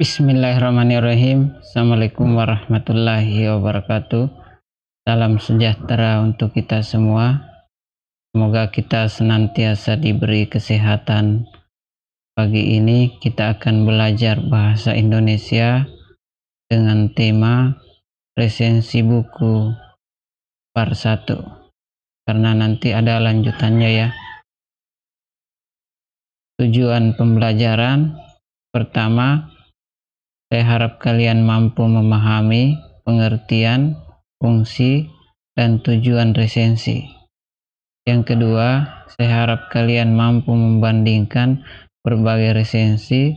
Bismillahirrahmanirrahim. Assalamualaikum warahmatullahi wabarakatuh. Salam sejahtera untuk kita semua. Semoga kita senantiasa diberi kesehatan. Pagi ini kita akan belajar bahasa Indonesia dengan tema resensi buku part 1. Karena nanti ada lanjutannya ya. Tujuan pembelajaran pertama, saya harap kalian mampu memahami pengertian, fungsi, dan tujuan resensi. Yang kedua, saya harap kalian mampu membandingkan berbagai resensi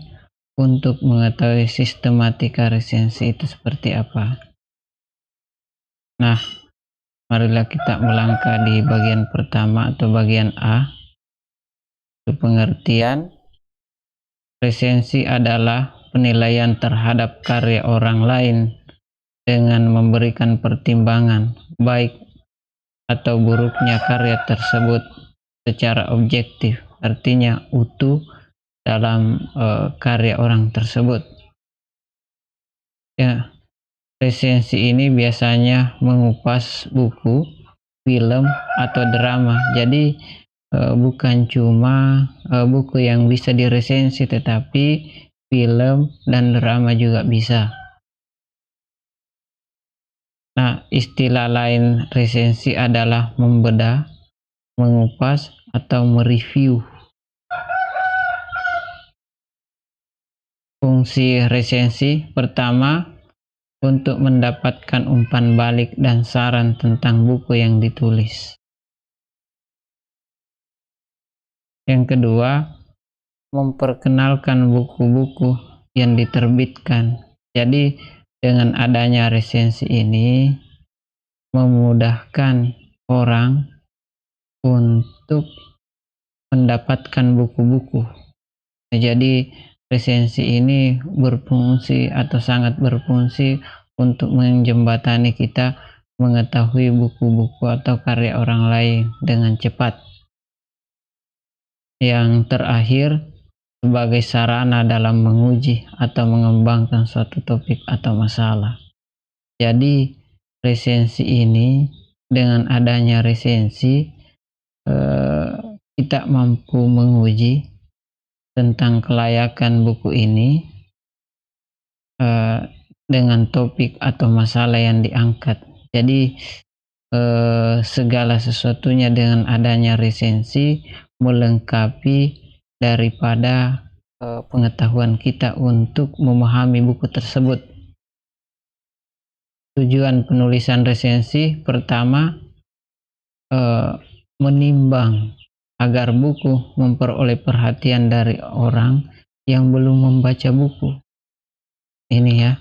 untuk mengetahui sistematika resensi itu seperti apa. Nah, marilah kita melangkah di bagian pertama atau bagian A. Untuk pengertian, resensi adalah penilaian terhadap karya orang lain dengan memberikan pertimbangan baik atau buruknya karya tersebut secara objektif, artinya utuh dalam karya orang tersebut. Ya, resensi ini biasanya mengupas buku, film, atau drama. Jadi bukan cuma buku yang bisa diresensi, tetapi film dan drama juga bisa. Nah, istilah lain resensi adalah membedah, mengupas, atau mereview. Fungsi resensi pertama, untuk mendapatkan umpan balik dan saran tentang buku yang ditulis. Yang kedua, memperkenalkan buku-buku yang diterbitkan. Jadi dengan adanya resensi ini memudahkan orang untuk mendapatkan buku-buku. Jadi resensi ini berfungsi atau sangat berfungsi untuk menjembatani kita mengetahui buku-buku atau karya orang lain dengan cepat. Yang terakhir, sebagai sarana dalam menguji atau mengembangkan suatu topik atau masalah. Jadi resensi ini, dengan adanya resensi kita mampu menguji tentang kelayakan buku ini dengan topik atau masalah yang diangkat. Jadi segala sesuatunya dengan adanya resensi melengkapi daripada pengetahuan kita untuk memahami buku tersebut. Tujuan penulisan resensi pertama, menimbang agar buku memperoleh perhatian dari orang yang belum membaca buku. Ini ya.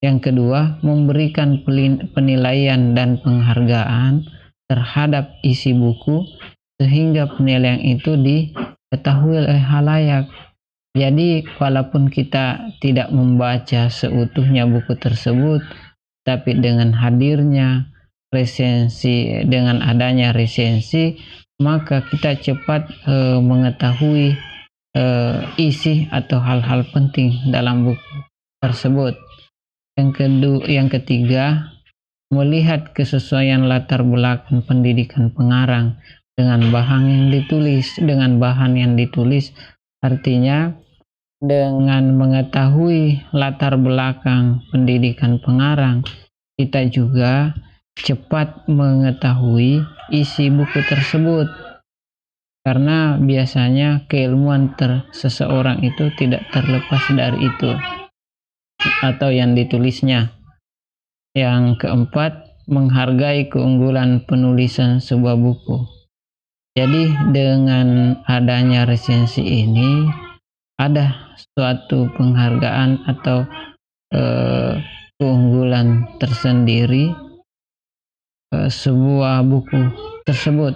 Yang kedua, memberikan penilaian dan penghargaan terhadap isi buku sehingga penilaian itu diketahui oleh halayak. Jadi walaupun kita tidak membaca seutuhnya buku tersebut, tapi dengan hadirnya resensi, dengan adanya resensi, maka kita cepat mengetahui isi atau hal-hal penting dalam buku tersebut. Yang ketiga, melihat kesesuaian latar belakang pendidikan pengarang dengan bahan yang ditulis, artinya dengan mengetahui latar belakang pendidikan pengarang, kita juga cepat mengetahui isi buku tersebut. Karena biasanya keilmuan seseorang itu tidak terlepas dari itu atau yang ditulisnya. Yang keempat, menghargai keunggulan penulisan sebuah buku. Jadi dengan adanya resensi ini ada suatu penghargaan atau keunggulan tersendiri sebuah buku tersebut.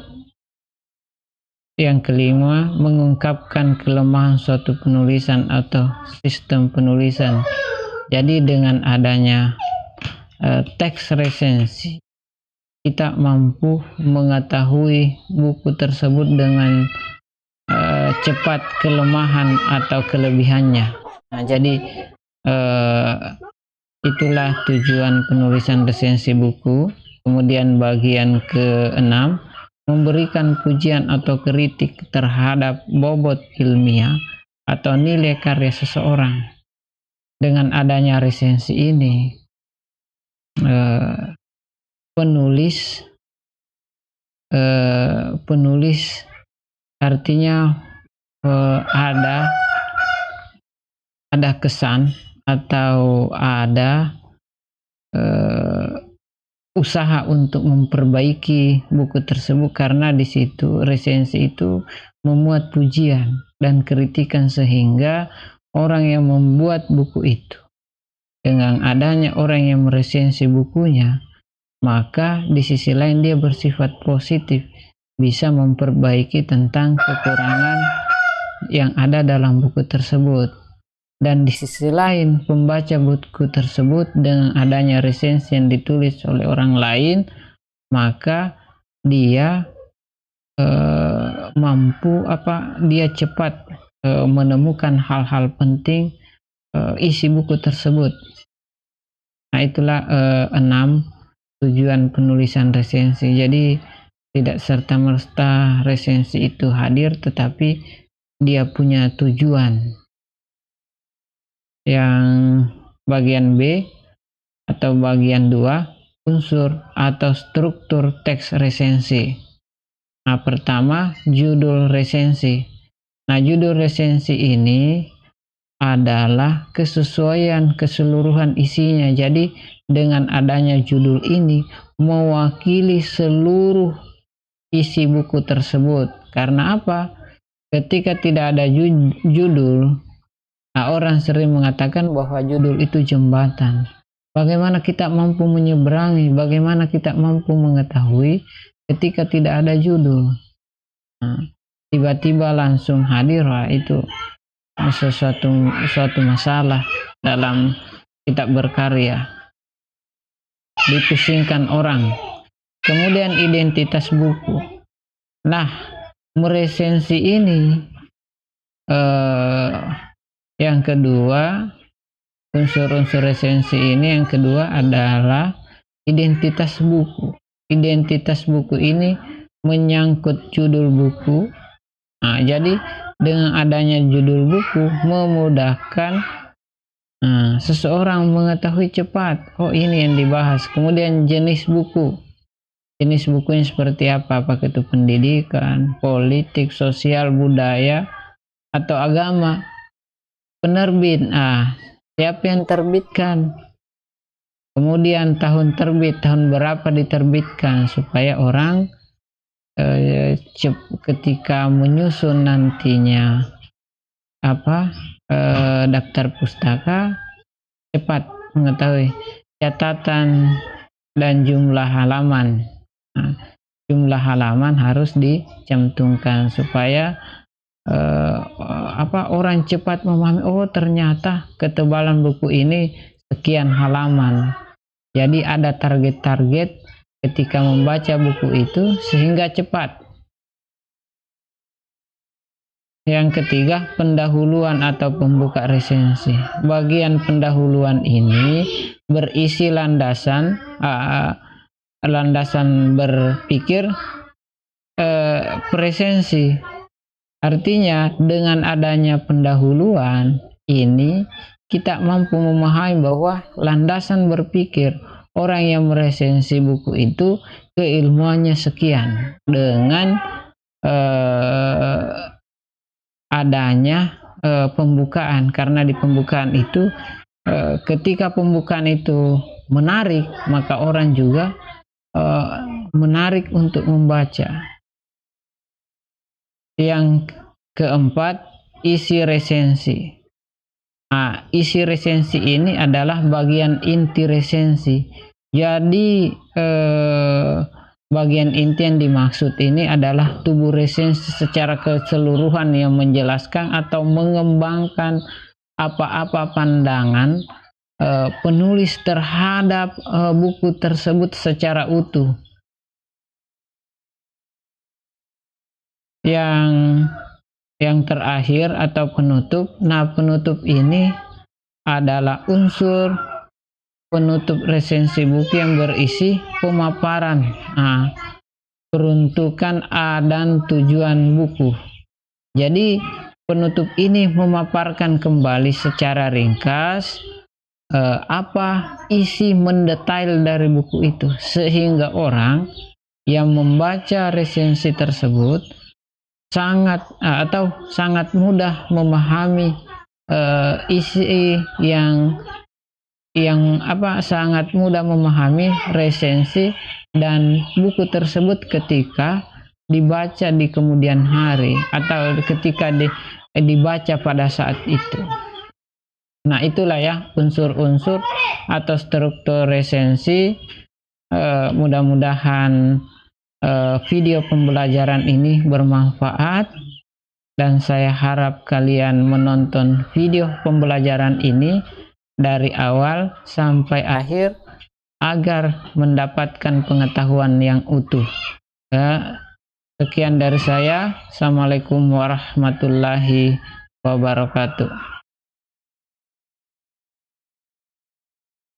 Yang kelima, mengungkapkan kelemahan suatu penulisan atau sistem penulisan. Jadi dengan adanya teks resensi, kita mampu mengetahui buku tersebut dengan cepat kelemahan atau kelebihannya. Nah, jadi Itulah tujuan penulisan resensi buku. Kemudian bagian ke-6, memberikan pujian atau kritik terhadap bobot ilmiah atau nilai karya seseorang. Dengan adanya resensi ini, penulis artinya ada kesan atau ada usaha untuk memperbaiki buku tersebut, karena di situ resensi itu memuat pujian dan kritikan, sehingga orang yang membuat buku itu, dengan adanya orang yang meresensi bukunya, maka di sisi lain dia bersifat positif, bisa memperbaiki tentang kekurangan yang ada dalam buku tersebut. Dan di sisi lain, pembaca buku tersebut dengan adanya resensi yang ditulis oleh orang lain, maka dia dia cepat menemukan hal-hal penting isi buku tersebut. Nah, itulah 6 tujuan penulisan resensi. Jadi tidak serta-merta resensi itu hadir, tetapi dia punya tujuan. Yang bagian B atau bagian 2, unsur atau struktur teks resensi. Nah, pertama, judul resensi. Nah, judul resensi ini adalah kesesuaian keseluruhan isinya. Jadi dengan adanya judul ini mewakili seluruh isi buku tersebut. Karena apa? Ketika tidak ada judul, nah, orang sering mengatakan bahwa judul itu jembatan. Bagaimana kita mampu menyeberangi, bagaimana kita mampu mengetahui ketika tidak ada judul? Nah, tiba-tiba langsung hadir, itu suatu masalah dalam kita berkarya. Dipusingkan orang. Kemudian identitas buku. Nah, meresensi ini yang kedua, unsur-unsur resensi ini yang kedua adalah identitas buku. Identitas buku ini menyangkut judul buku. Nah, jadi dengan adanya judul buku memudahkan seseorang mengetahui cepat, oh ini yang dibahas. Kemudian jenis buku. Jenis bukunya seperti apa? Apakah itu pendidikan, politik, sosial, budaya, atau agama? Penerbit, siapa yang terbitkan? Kemudian tahun terbit, tahun berapa diterbitkan, supaya orang ketika menyusun nantinya daftar pustaka, cepat mengetahui catatan dan jumlah halaman. Nah, jumlah halaman harus dicantumkan supaya orang cepat memahami, oh ternyata ketebalan buku ini sekian halaman. Jadi ada target-target ketika membaca buku itu sehingga cepat. Yang ketiga, pendahuluan atau pembuka resensi. Bagian pendahuluan ini berisi landasan berpikir presensi. Artinya dengan adanya pendahuluan ini kita mampu memahami bahwa landasan berpikir orang yang meresensi buku itu keilmuannya sekian. Dengan adanya pembukaan, karena di pembukaan itu ketika pembukaan itu menarik, maka orang juga menarik untuk membaca. Yang keempat, isi resensi. Isi resensi ini adalah bagian inti resensi. Jadi bagian inti yang dimaksud ini adalah tubuh resensi secara keseluruhan yang menjelaskan atau mengembangkan apa-apa pandangan penulis terhadap buku tersebut secara utuh. Yang terakhir atau penutup. Nah, penutup ini adalah unsur penutup resensi buku yang berisi pemaparan peruntukan dan tujuan buku. Jadi penutup ini memaparkan kembali secara ringkas apa isi mendetail dari buku itu, sehingga orang yang membaca resensi tersebut sangat mudah memahami isi sangat mudah memahami resensi dan buku tersebut ketika dibaca di kemudian hari atau ketika dibaca pada saat itu. Nah, itulah ya unsur-unsur atau struktur resensi. Mudah-mudahan video pembelajaran ini bermanfaat, dan saya harap kalian menonton video pembelajaran ini dari awal sampai akhir agar mendapatkan pengetahuan yang utuh. Sekian dari saya. Assalamualaikum warahmatullahi wabarakatuh.